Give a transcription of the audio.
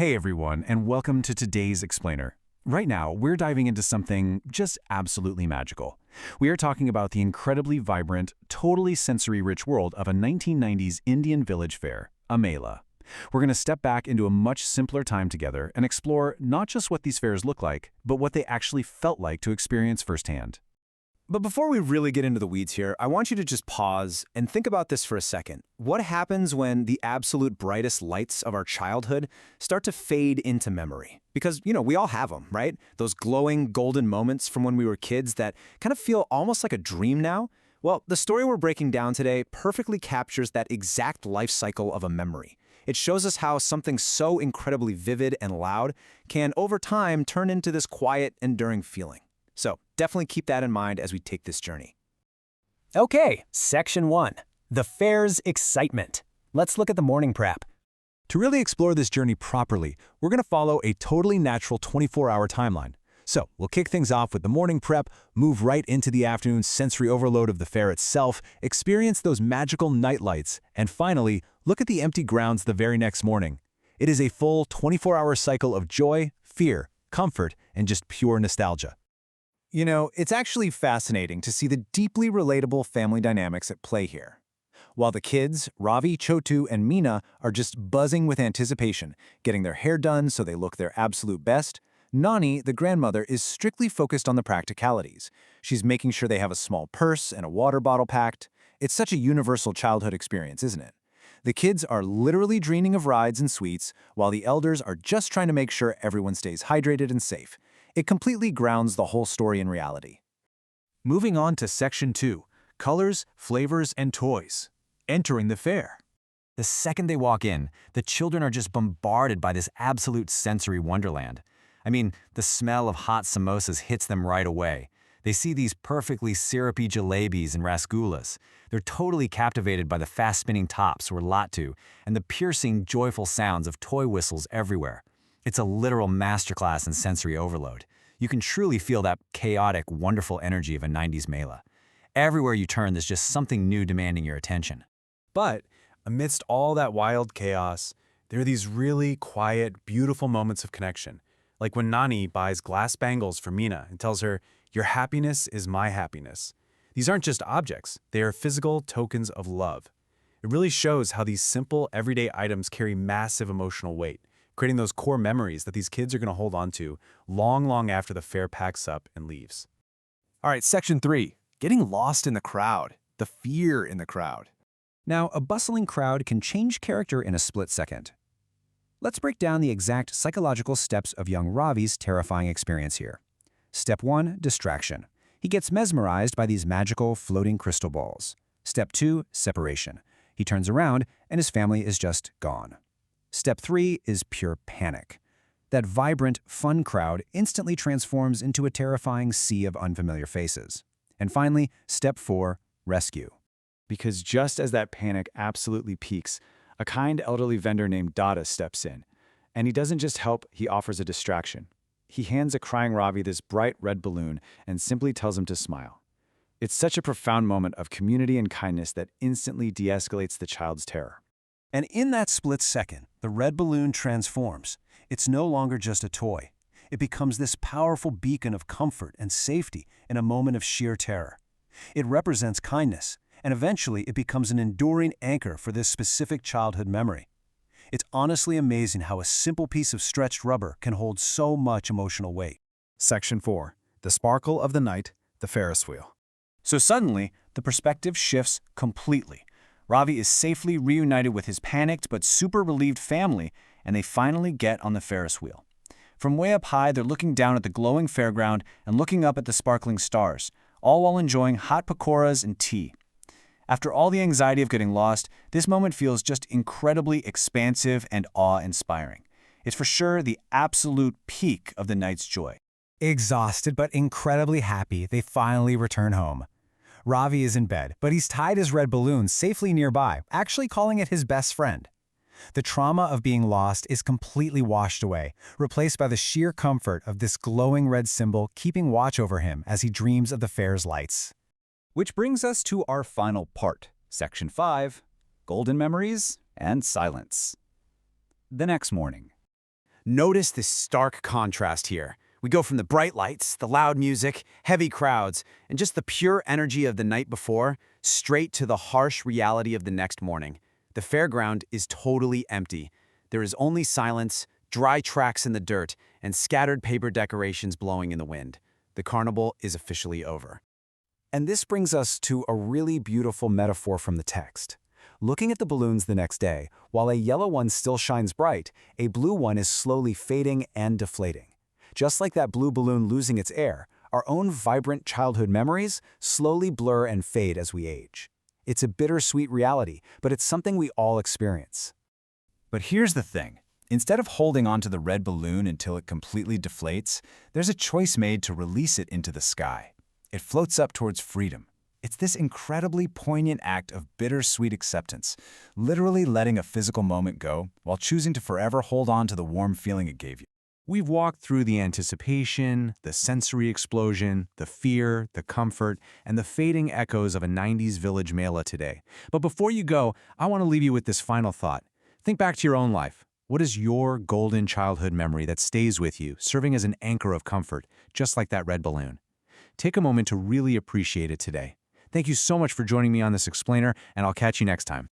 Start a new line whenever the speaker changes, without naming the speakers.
Hey everyone, and welcome to today's Explainer. Right now, we're diving into something just absolutely magical. We are talking about the incredibly vibrant, totally sensory-rich world of a 1990s Indian village fair, a Mela. We're going to step back into a much simpler time together and explore not just what these fairs look like, but what they actually felt like to experience firsthand.
But before we really get into the weeds here, I want you to just pause and think about this for a second. What happens when the absolute brightest lights of our childhood start to fade into memory? Because, we all have them, right? Those glowing golden moments from when we were kids that kind of feel almost like a dream now. Well, the story we're breaking down today perfectly captures that exact life cycle of a memory. It shows us how something so incredibly vivid and loud can, over time, turn into this quiet, enduring feeling. So definitely keep that in mind as we take this journey.
Okay, Section 1. The fair's excitement. Let's look at the morning prep.
To really explore this journey properly, we're going to follow a totally natural 24-hour timeline. So we'll kick things off with the morning prep, move right into the afternoon sensory overload of the fair itself, experience those magical night lights, and finally, look at the empty grounds the very next morning. It is a full 24-hour cycle of joy, fear, comfort, and just pure nostalgia.
It's actually fascinating to see the deeply relatable family dynamics at play here. While the kids, Ravi, Chotu, and Meena, are just buzzing with anticipation, getting their hair done so they look their absolute best, Nani, the grandmother, is strictly focused on the practicalities. She's making sure they have a small purse and a water bottle packed. It's such a universal childhood experience, isn't it? The kids are literally dreaming of rides and sweets, while the elders are just trying to make sure everyone stays hydrated and safe. It completely grounds the whole story in reality.
Moving on to Section 2, colors, flavors, and toys. Entering the fair.
The second they walk in, the children are just bombarded by this absolute sensory wonderland. I mean, the smell of hot samosas hits them right away. They see these perfectly syrupy jalebis and rasgullas. They're totally captivated by the fast-spinning tops or lattu and the piercing, joyful sounds of toy whistles everywhere. It's a literal masterclass in sensory overload. You can truly feel that chaotic, wonderful energy of a 90s Mela. Everywhere you turn, there's just something new demanding your attention.
But amidst all that wild chaos, there are these really quiet, beautiful moments of connection. Like when Nani buys glass bangles for Meena and tells her, "Your happiness is my happiness." These aren't just objects, they are physical tokens of love. It really shows how these simple, everyday items carry massive emotional weight, creating those core memories that these kids are going to hold on to long after the fair packs up and leaves.
All right, Section 3. Getting lost in the crowd. The fear in the crowd.
Now, a bustling crowd can change character in a split second. Let's break down the exact psychological steps of young Ravi's terrifying experience here. Step 1, distraction. He gets mesmerized by these magical, floating crystal balls. Step 2, separation. He turns around and his family is just gone. Step 3 is pure panic. That vibrant, fun crowd instantly transforms into a terrifying sea of unfamiliar faces. And finally, Step 4, rescue.
Because just as that panic absolutely peaks, a kind elderly vendor named Dada steps in. And he doesn't just help, he offers a distraction. He hands a crying Ravi this bright red balloon and simply tells him to smile. It's such a profound moment of community and kindness that instantly de-escalates the child's terror.
And in that split second, the red balloon transforms. It's no longer just a toy. It becomes this powerful beacon of comfort and safety in a moment of sheer terror. It represents kindness, and eventually it becomes an enduring anchor for this specific childhood memory. It's honestly amazing how a simple piece of stretched rubber can hold so much emotional weight.
Section 4. The sparkle of the night, the Ferris wheel.
So suddenly, the perspective shifts completely. Ravi is safely reunited with his panicked but super relieved family, and they finally get on the Ferris wheel. From way up high, they're looking down at the glowing fairground and looking up at the sparkling stars, all while enjoying hot pakoras and tea. After all the anxiety of getting lost, this moment feels just incredibly expansive and awe-inspiring. It's for sure the absolute peak of the night's joy.
Exhausted but incredibly happy, they finally return home. Ravi is in bed, but he's tied his red balloon safely nearby, actually calling it his best friend. The trauma of being lost is completely washed away, replaced by the sheer comfort of this glowing red symbol keeping watch over him as he dreams of the fair's lights.
Which brings us to our final part, Section 5, Golden Memories and Silence. The next morning.
Notice this stark contrast here. We go from the bright lights, the loud music, heavy crowds, and just the pure energy of the night before, straight to the harsh reality of the next morning. The fairground is totally empty. There is only silence, dry tracks in the dirt, and scattered paper decorations blowing in the wind. The carnival is officially over.
And this brings us to a really beautiful metaphor from the text. Looking at the balloons the next day, while a yellow one still shines bright, a blue one is slowly fading and deflating. Just like that blue balloon losing its air, our own vibrant childhood memories slowly blur and fade as we age. It's a bittersweet reality, but it's something we all experience.
But here's the thing. Instead of holding onto the red balloon until it completely deflates, there's a choice made to release it into the sky. It floats up towards freedom. It's this incredibly poignant act of bittersweet acceptance, literally letting a physical moment go while choosing to forever hold on to the warm feeling it gave you.
We've walked through the anticipation, the sensory explosion, the fear, the comfort, and the fading echoes of a 90s village Mela today. But before you go, I want to leave you with this final thought. Think back to your own life. What is your golden childhood memory that stays with you, serving as an anchor of comfort, just like that red balloon? Take a moment to really appreciate it today. Thank you so much for joining me on this explainer, and I'll catch you next time.